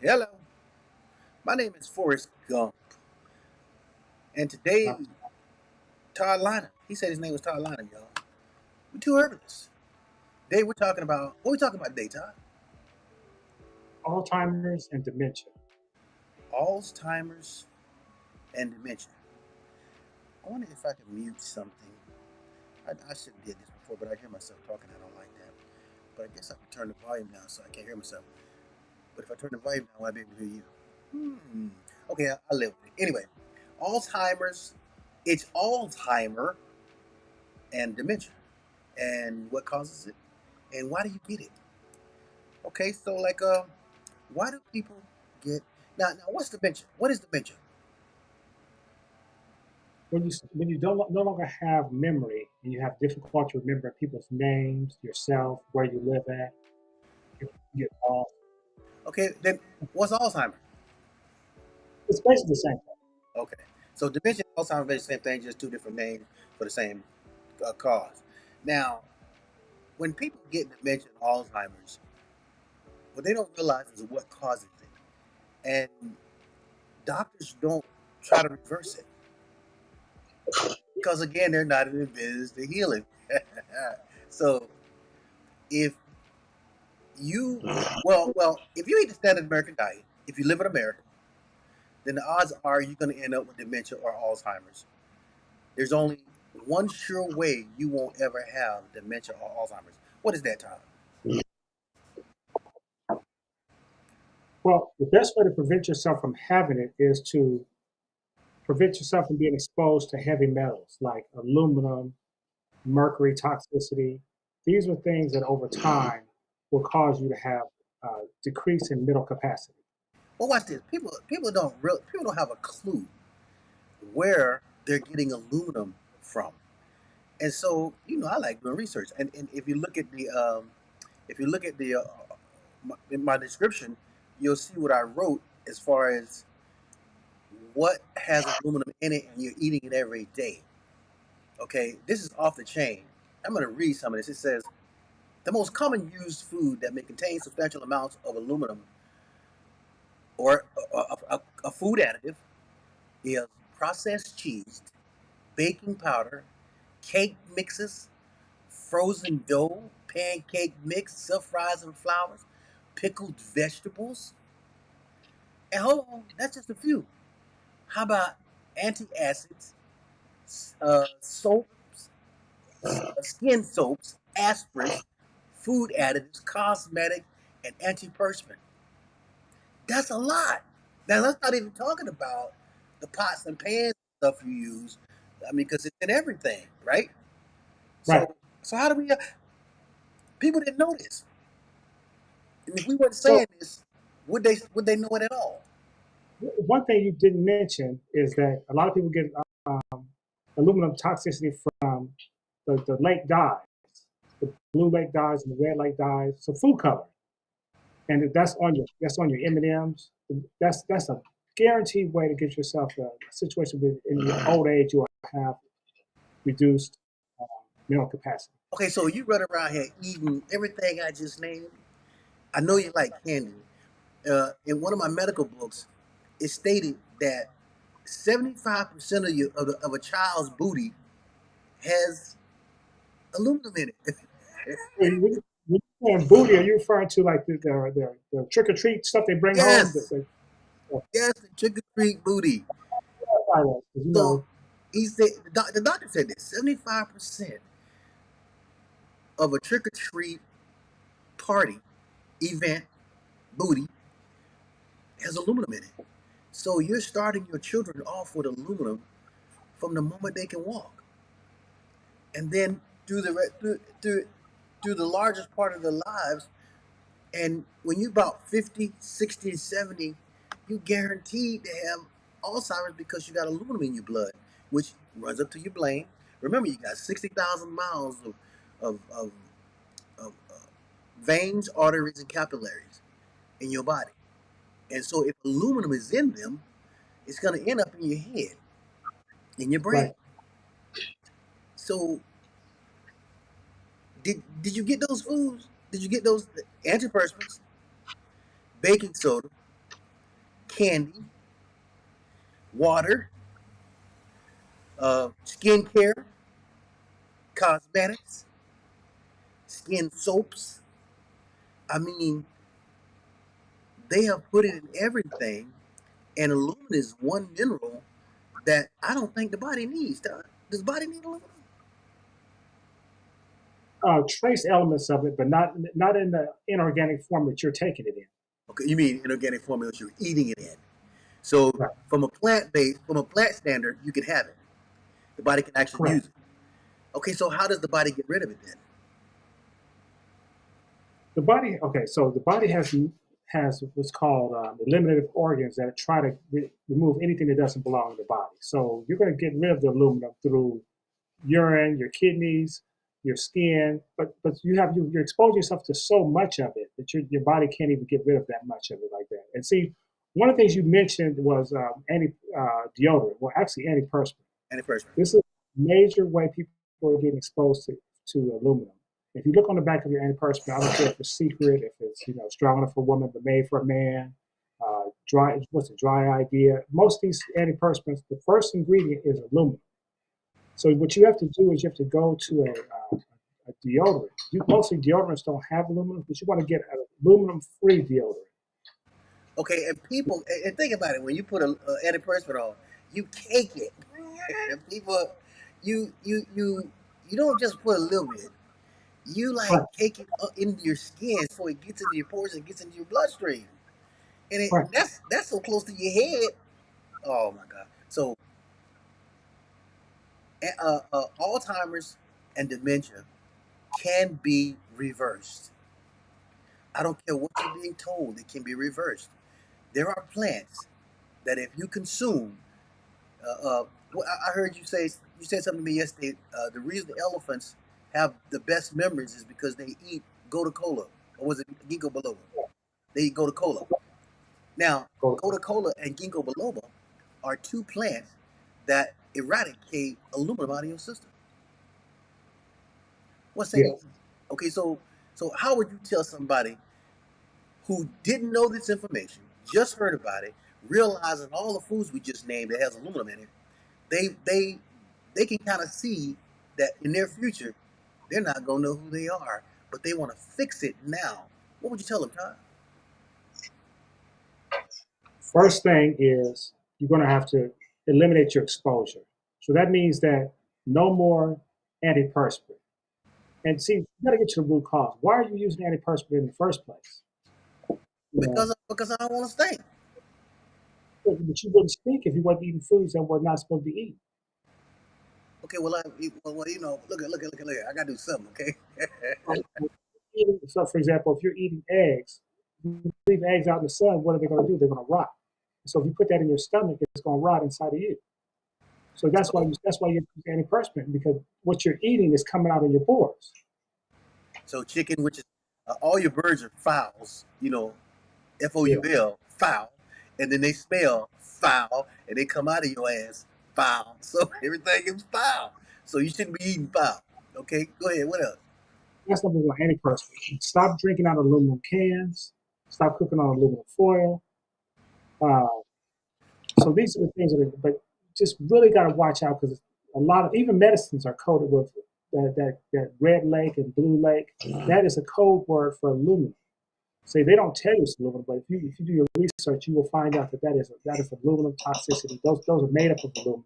Hello, my name is Forrest Gump, and today Uh, is Todd Liner. He said his name was Todd Liner, y'all. We're two herbalists. Today we're talking about what we talking about today, Todd? Alzheimer's and dementia. Alzheimer's and dementia. I wonder if I can mute something. I should have did this before, but I hear myself talking. I don't like that. But I guess I can turn the volume down so I can't hear myself. But if I turn the volume down, I'll be able to hear you. Hmm. Okay, I'll live with it. Anyway, Alzheimer's. It's Alzheimer and dementia. And what causes it, and why do you get it? Okay, so why do people get now? What's dementia? What is dementia? When you don't no longer have memory and you have difficulty remembering people's names, yourself, where you live at, you get lost. Okay, then what's Alzheimer? It's basically the same thing. Okay, so dementia and Alzheimer are the same thing, just two different names for the same cause. Now, when people get dementia and Alzheimer's, what they don't realize is what causes it, and doctors don't try to reverse it because again, they're not in the business to heal it. So if you if you eat the standard American diet, if you live in America, then the odds are you're going to end up with dementia or Alzheimer's. There's only one sure way you won't ever have dementia or Alzheimer's. What is that, Tom? Well, the best way to prevent yourself from having it is to prevent yourself from being exposed to heavy metals like aluminum, mercury toxicity. These are things that over time will cause you to have decrease in mental capacity. Well, watch this. People don't have a clue where they're getting aluminum from, and so I like doing research. And if you look at the in my description, you'll see what I wrote as far as what has aluminum in it, and you're eating it every day. Okay, this is off the chain. I'm going to read some of this. It says the most common used food that may contain substantial amounts of aluminum or a food additive is processed cheese, baking powder, cake mixes, frozen dough, pancake mix, self-rising flours, pickled vegetables. And hold on, that's just a few. How about antacids, soaps, skin soaps, aspirins, food additives, cosmetic, and antiperspirant? That's a lot. Now that's not even talking about the pots and pans stuff you use. I mean, because it's in everything, right? Right. So how do we? People didn't know this, and if we weren't So saying this, would they know it at all? one thing you didn't mention is that a lot of people get aluminum toxicity from the lake dyes, the blue lake dyes and the red lake dyes. So food color, and that's on your M&Ms. That's a guaranteed way to get yourself a situation where in your old age you will have reduced uh, mental capacity. Okay, so you run around here eating everything I just named. I know you like candy. In one of my medical books, it stated that 75% of a child's booty has aluminum in it. When you're saying booty, are you referring to like the trick or treat stuff they bring home? Yes, yes, the trick or treat booty. You So know, he said the doctor said this: 75% of a trick or treat party event booty has aluminum in it. So you're starting your children off with aluminum from the moment they can walk, and then through the largest part of their lives. And when you're about 50, 60, 70, you guaranteed to have Alzheimer's because you got aluminum in your blood, which runs up to your brain. Remember, you got 60,000 miles of, of veins, arteries, and capillaries in your body. And so if aluminum is in them, it's going to end up in your head, in your brain. right. So did you get those foods? Did you get those antiperspirants, baking soda, candy, water, skincare, cosmetics, skin soaps. I mean, they have put it in everything, and aluminum is one mineral that I don't think the body needs. Does the body need aluminum? Trace elements of it, but not in the inorganic form that you're taking it in. Okay, you mean inorganic formula you're eating it in. So Right. from a plant standard, you can have it. The body can actually Correct. use it. Okay, so how does the body get rid of it then? The body. Okay, so the body has what's called eliminative organs that try to remove anything that doesn't belong in the body. So you're going to get rid of the aluminum through urine, your kidneys, your skin, but you're exposing yourself to so much of it that your body can't even get rid of that much of it like that. And see, one of the things you mentioned was anti deodorant. Well, actually, antiperspirant. Antiperspirant. This is a major way people are getting exposed to aluminum. If you look on the back of your antiperspirant, I don't care if it's secret, if it's strong enough for a woman but made for a man. What's a dry idea? Most of these antiperspirants, the first ingredient is aluminum. So what you have to do is you have to go to a deodorant. Mostly deodorants don't have aluminum, but you want to get an aluminum-free deodorant. Okay, and think about it. When you put a antiperspirant on, you cake it. And people, you don't just put a little bit. You like Right, cake it up into your skin so it gets into your pores and gets into your bloodstream. right. That's so close to your head. Oh my god. So Alzheimer's and dementia can be reversed. I don't care what you're being told, it can be reversed. There are plants that if you consume, I heard you said something to me yesterday. The reason the elephants have the best memories is because they eat gotu cola, or was it ginkgo biloba? They eat gotu cola. Now, Go, gotu cola and ginkgo biloba are two plants that eradicate aluminum out of your system. What's saying? yes. Okay, so how would you tell somebody who didn't know this information, just heard about it, realizing all the foods we just named that has aluminum in it, they they they can kind of see that in their future they're not gonna know who they are, but they want to fix it now. What would you tell them, Todd? First thing is you're going to have to eliminate your exposure. So that means that no more antiperspirant. And see, you got to get to the root cause. Why are you using antiperspirant in the first place? You know, Because I don't want to stink. but you wouldn't stink if you weren't eating foods that were not supposed to be eaten. Okay, well, look at. I gotta do something. Okay. Right? So, for example, if you're eating eggs, you leave eggs out in the sun, what are they going to do? They're going to rot. So if you put that in your stomach, it's going to rot inside of you. So so that's why you use antiperspirant because what you're eating is coming out in your pores. so chicken, which is all your birds are fowls. Yeah, FOUL, foul, and then they smell foul, and they come out of your ass foul. So everything is foul. So you shouldn't be eating foul. Okay, go ahead. What else? that's number one. Antiperspirant. Stop drinking out of aluminum cans. Stop cooking on aluminum foil. Uh, so these are the things that are, but just really got to watch out because a lot of even medicines are coated with that red lake and blue lake. That is a code word for aluminum. Say they don't tell you it's aluminum, but if you do your research, you will find out that is aluminum toxicity. Those are made up of aluminum.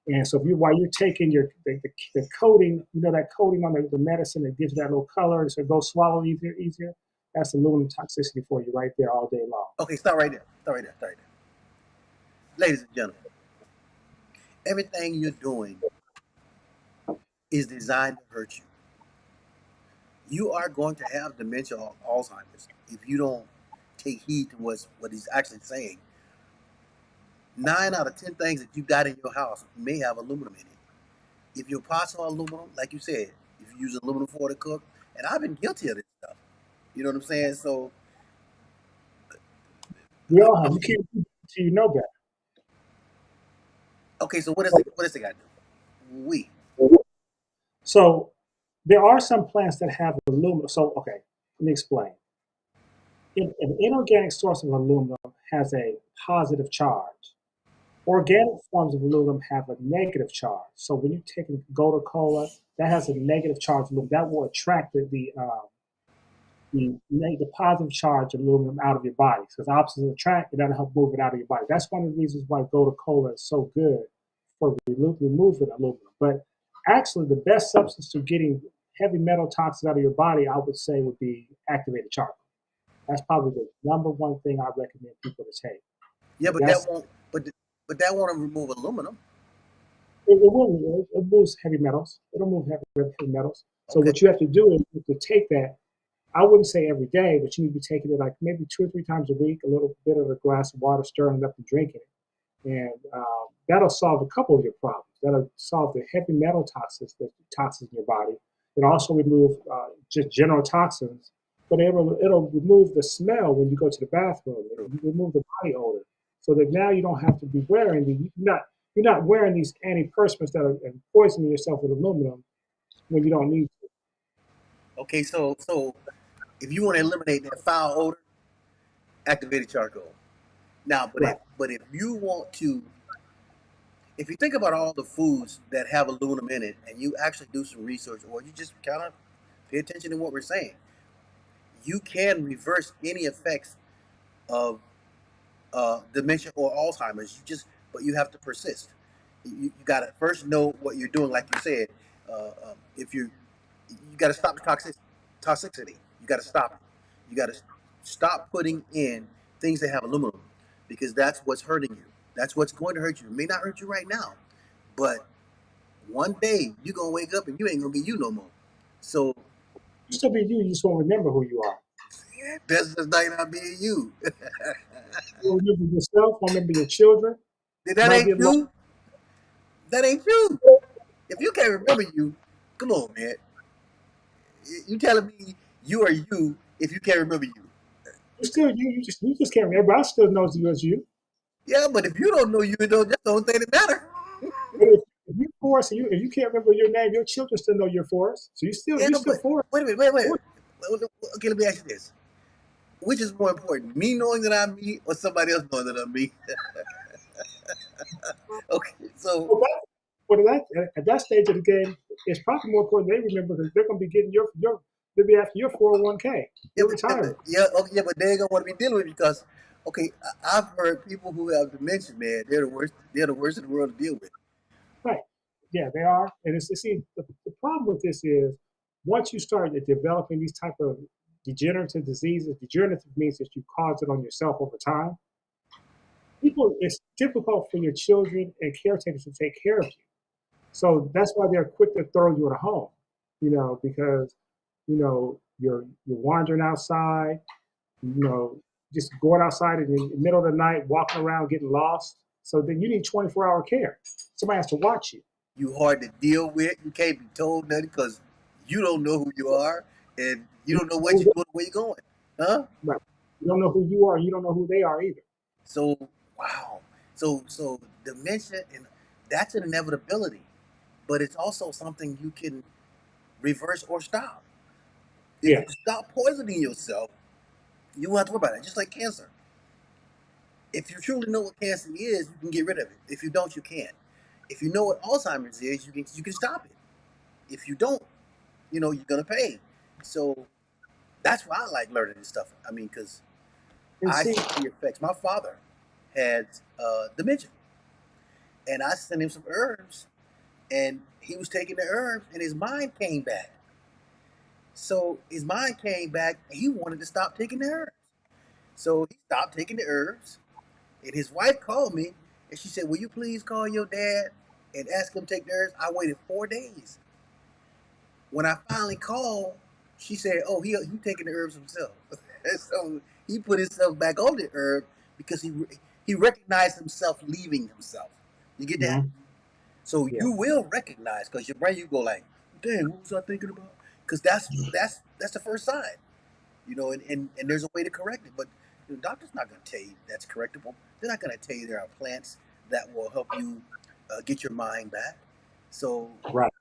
And so while you're taking the coating, that coating on the medicine that gives you that little color, so it goes swallow easier. That's aluminum toxicity for you right there all day long. Okay, start right there. Start right there. Start right there. Ladies and gentlemen, everything you're doing is designed to hurt you. You are going to have dementia or Alzheimer's if you don't take heed to what he's actually saying. 9 out of 10 things that you got in your house may have aluminum in it. If your pots are aluminum, like you said, if you use aluminum foil to cook, and I've been guilty of this stuff. You know what I'm saying? So, We all have. You can't do it until you know better. okay, so what does it got to do? So there are some plants that have aluminum. So okay, let me explain. An inorganic source of aluminum has a positive charge. Organic forms of aluminum have a negative charge. So when you take gold cola, that has a negative charge aluminum. That will attract the positive charge aluminum out of your body. Because opposites attract, and that'll help move it out of your body. That's one of the reasons why gold cola is so good for removing aluminum. But actually, the best substance to getting heavy metal toxins out of your body, I would say, would be activated charcoal. That's probably the number one thing I recommend people to take. Yeah, but That's but that won't remove aluminum. it will it moves heavy metals. It'll move heavy metals. So Okay. what you have to do is to take that. I wouldn't say every day, but you need to be taking it like maybe 2 or 3 times a week. A little bit of a glass of water, stirring it up and drinking it, and that'll solve a couple of your problems. That'll solve the heavy metal toxins in your body. It also remove just general toxins, but it'll remove the smell when you go to the bathroom. You remove the body odor, so that now you don't have to be wearing you're not wearing these antiperspirants that are and poisoning yourself with aluminum when you don't need to. Okay. So if you want to eliminate that foul odor, activated charcoal. Now, Right. but if you want to, if you think about all the foods that have aluminum in it, and you actually do some research, or you just kind of pay attention to what we're saying, you can reverse any effects of dementia or Alzheimer's. But you have to persist. You got to first know what you're doing, like you said. If you got to stop the toxicity. You got to stop it. You got to stop putting in things that have aluminum, because that's what's hurting you. That's what's going to hurt you. It may not hurt you right now, but one day you're gonna wake up and you ain't gonna be you no more. So You still be you. You just won't remember who you are. that's just not being you. You won't remember yourself. Won't remember your children. That Might ain't be a lot. you. That ain't you. If you can't remember you, come on, man. You telling me you are you if you can't remember you? You still you. You just can't. Everybody still knows you as you. Yeah, but if you don't know you, that's the only thing that matter. But if you're Forrest and you can't remember your name, your children still know you're Forrest. So Yeah, you no, still but Forrest. wait a minute, wait. Okay, let me ask you this: which is more important, me knowing that I'm me, or somebody else knowing that I'm me? Okay, so Well, but at that stage of the game, it's probably more important they remember because they're going to be getting they'll be after your 401k, yeah, your but retirement. okay, yeah, but they ain't gonna want to be dealing with it because, okay, I've heard people who have dementia, man, they're the worst. They're the worst in the world to deal with. Right. Yeah, they are. And see, the problem with this is once you start developing these type of degenerative diseases, degenerative means that you cause it on yourself over time. People, it's difficult for your children and caretakers to take care of you. So that's why they're quick to throw you in a home, because you're wandering outside, you know, just going outside in the middle of the night, walking around, getting lost. So then you need 24-hour care. Somebody has to watch you. You hard to deal with. You can't be told nothing because you don't know who you are and you You don't know don't know what you're doing, where you're going, huh? right. You don't know who you are. You don't know who they are either. So wow, so dementia, and that's an inevitability, but it's also something you can reverse or stop. If Yeah. you stop poisoning yourself, you won't have to worry about it. Just like cancer. If you truly know what cancer is, you can get rid of it. If you don't, you can't. If you know what Alzheimer's is, you can stop it. If you don't, you're gonna pay. So that's why I like learning this stuff. I mean, because And I see, see the effects. My father had dementia, and I sent him some herbs, and he was taking the herbs, and his mind came back. So his mind came back, and he wanted to stop taking the herbs. So he stopped taking the herbs, and his wife called me, and she said, "Will you please call your dad and ask him to take the herbs?" I waited 4 days. When I finally called, she said, "Oh, he taking the herbs himself." So he put himself back on the herb because he recognized himself leaving himself. You get that? mhm, So yeah, you will recognize, because your brain, you go like, "Dang, what was I thinking about?" Because that's the first sign, and there's a way to correct it. But the doctor's not going to tell you that's correctable. They're not going to tell you there are plants that will help you get your mind back. So right.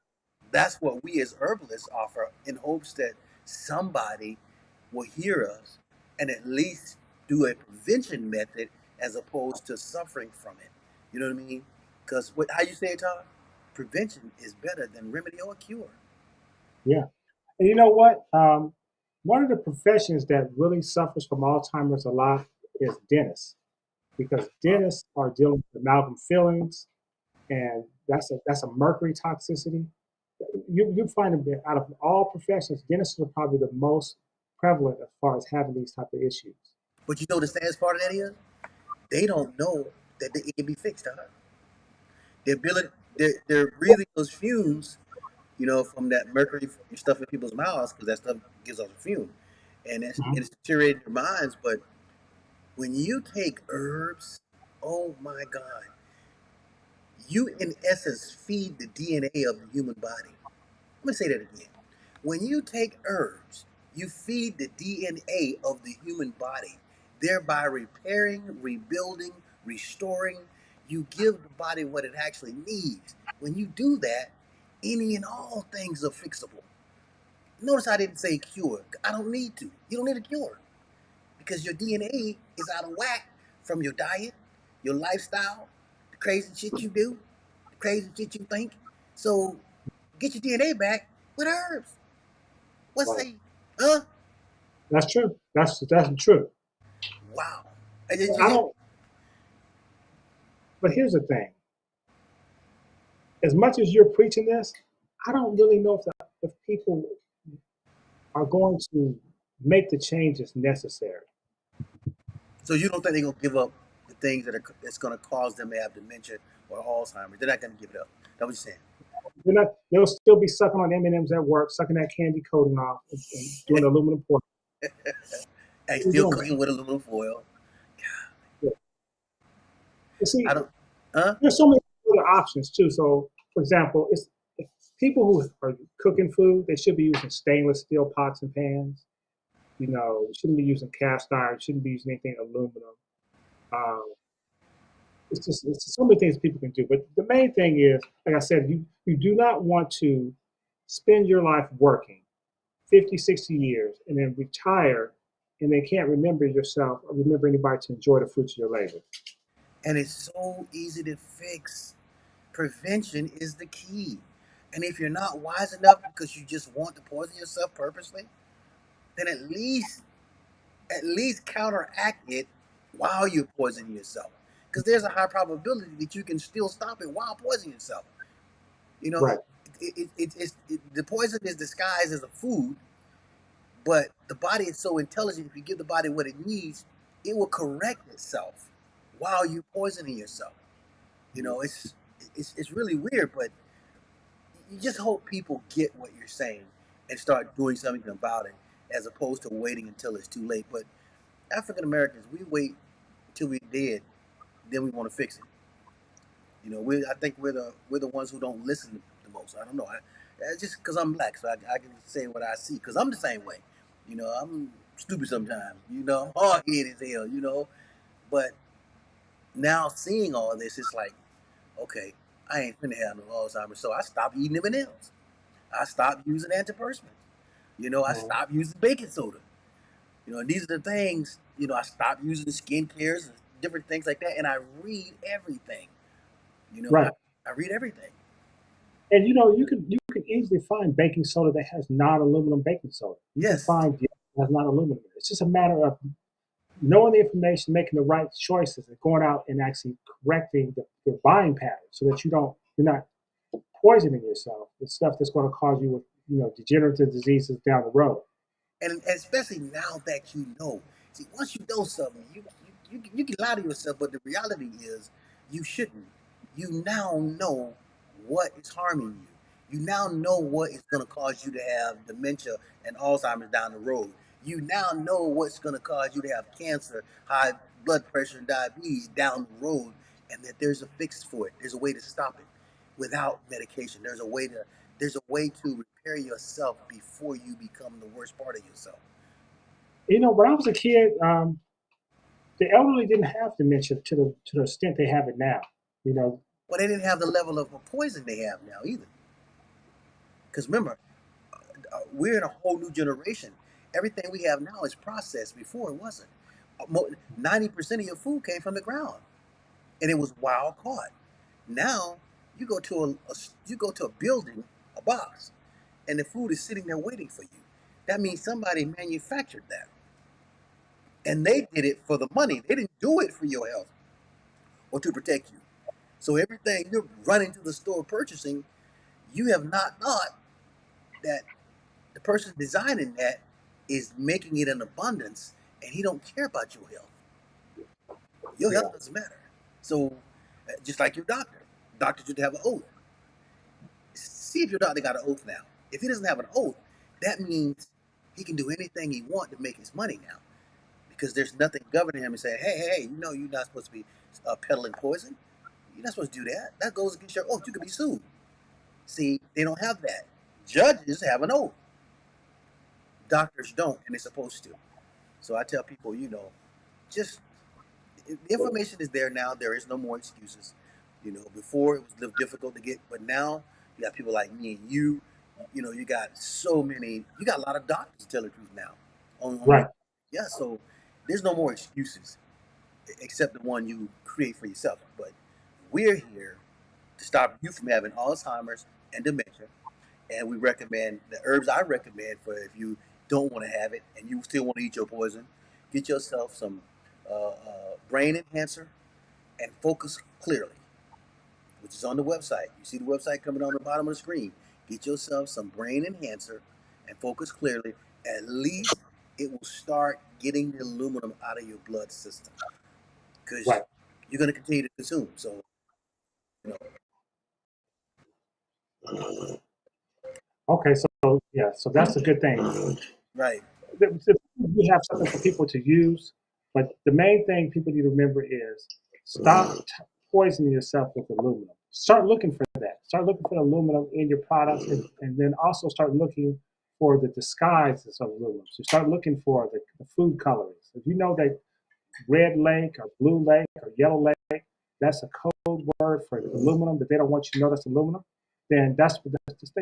that's what we as herbalists offer, in hopes that somebody will hear us and at least do a prevention method as opposed to suffering from it. You know what I mean? Because what how you say it, Todd? Prevention is better than remedy or cure. Yeah. And you know what? One of the professions that really suffers from Alzheimer's a lot is dentists, because Uh, dentists are dealing with amalgam fillings, and that's a mercury toxicity. You find that out of all professions, dentists are probably the most prevalent as far as having these type of issues. but you know the saddest part of that is they don't know that it can be fixed, Todd. They're building, they're breathing those fumes, you know, from that mercury stuff in people's mouths because that stuff gives off a fume, and Mhm. it's deteriorating their minds. But when you take herbs, oh my God, you in essence feed the DNA of the human body. Let me say that again. When you take herbs, you feed the DNA of the human body, thereby repairing, rebuilding, restoring. You give the body what it actually needs. When you do that, any and all things are fixable. Notice I didn't say cure. I don't need to. You don't need a cure because your DNA is out of whack from your diet, your lifestyle, the crazy shit you do, the crazy shit you think. So get your DNA back with herbs. What's Right. say, huh? That's true. That's true. Wow. Did you I hear don't. me? But here's the thing: as much as you're preaching this, I don't really know if people are going to make the changes necessary. So you don't think they're gonna give up the things that's gonna cause them to have dementia or Alzheimer's? They're not gonna give it up. That's what you're saying. They'll still be sucking on M&Ms at work, sucking that candy coating off, and doing the aluminum foil. And They're still doing cooking with aluminum foil. it. You I see, don't. Huh? there's so many other options too. So, for example, it's people who are cooking food, they should be using stainless steel pots and pans. You shouldn't be using cast iron. You shouldn't be using anything aluminum. Um, it's just so many things people can do. But the main thing is, like I said, you do not want to spend your life working 50, 60 years and then retire and then can't remember yourself or remember anybody to enjoy the fruits of your labor. And it's so easy to fix. Prevention is the key. And if you're not wise enough because you just want to poison yourself purposely, then at least counteract it while you're poisoning yourself. Because there's a high probability that you can still stop it while poisoning yourself. You know, Right, the poison is disguised as a food, but the body is so intelligent. If you give the body what it needs, it will correct itself while you're poisoning yourself. You know, it's really weird, but you just hope people get what you're saying and start doing something about it, as opposed to waiting until it's too late. But African Americans, we wait until we're dead, then we want to fix it. You know, I think we're the ones who don't listen the most. I don't know. It's just because I'm black, so I can say what I see. Because I'm the same way. You know, I'm stupid sometimes. You know, I'm hard headed as hell. You know, but now seeing all this, it's like, okay, I ain't finna have no Alzheimer's, so I stopped eating M&Ms. I stopped using antiperspirants. You know, I uh, stopped using baking soda. You know, and these are the things. You know, I stopped using skincares and different things like that, and I read everything. You know, right. I read everything. And you can easily find baking soda that has non-aluminum baking soda. You can Yes, find that has non-aluminum. It's just a matter of knowing the information, making the right choices, and going out and actually correcting the buying pattern so that you're not poisoning yourself with stuff that's going to cause you with degenerative diseases down the road. and especially now that you know. See, once you know something, you can lie to yourself, but the reality is you shouldn't. You now know what is harming you. You now know what is going to cause you to have dementia and Alzheimer's down the road. You now know what's going to cause you to have cancer, high blood pressure, and diabetes down the road, and that there's a fix for it. There's a way to stop it without medication. There's a way to repair yourself before you become the worst part of yourself. When I was a kid, the elderly didn't have dementia to the extent they have it now. You know, Well, they didn't have the level of poison they have now either. Because remember, we're in a whole new generation. Everything we have now is processed. Before it wasn't. 90% of your food came from the ground, and it was wild caught. Now you go to a building, a box, and the food is sitting there waiting for you. That means somebody manufactured that, and they did it for the money. They didn't do it for your health or to protect you. So everything you're running to the store purchasing, you have not thought that the person designing that is making it in abundance, and he don't care about your health. Your Yeah. health doesn't matter. So, just like your doctor, doctor should have an oath. See if your doctor got an oath now. If he doesn't have an oath, that means he can do anything he wants to make his money now, because there's nothing governing him and saying, hey, you know, you're not supposed to be peddling poison. You're not supposed to do that. That goes against your oath. You could be sued. See, they don't have that. Judges have an oath. Doctors don't, and they're supposed to. So I tell people, just the information is there now. There is no more excuses. Before it was difficult to get, but now you got people like me and you. You got so many. You got a lot of doctors to tell the truth now. On Right. your, yeah. So there's no more excuses except the one you create for yourself. But we're here to stop you from having Alzheimer's and dementia, and we recommend the herbs I recommend for if you don't want to have it and you still want to eat your poison. Get yourself some brain enhancer and focus clearly, which is on the website. You see the website coming on the bottom of the screen. Get yourself some brain enhancer and focus clearly. At least it will start getting the aluminum out of your blood system, because Right. you're going to continue to consume. So, you Okay. So yeah. So that's a good thing. right, We have something for people to use, but the main thing people need to remember is stop poisoning yourself with aluminum. Start looking for that. Start looking for aluminum in your products, and then also start looking for the disguises of aluminum. So start looking for the food colorings. If you know that red lake or blue lake or yellow lake, that's a code word for aluminum that they don't want you to know that's aluminum. Then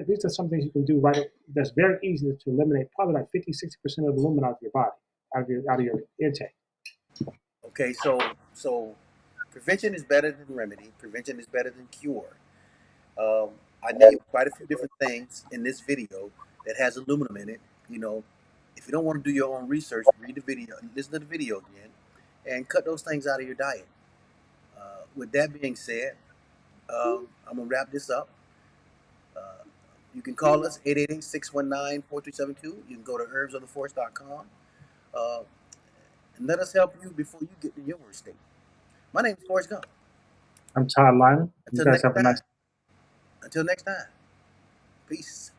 these are some things you can do right. That's very easy to eliminate probably like 50, 60% of the aluminum out of your body, out of your intake. okay. So prevention is better than remedy. Prevention is better than cure. Um, I named quite a few different things in this video that has aluminum in it. You know, if you don't want to do your own research, read the video, listen to the video again, and cut those things out of your diet. With that being said, I'm gonna wrap this up. Uh, you can call us 888-619-4372. You can go to herbsoftheforest.com, uh, and let us help you before you get to your worst state. My name is Forrest Gump. I'm Todd Liner. You Until guys next have a time. nice Until next time. Peace.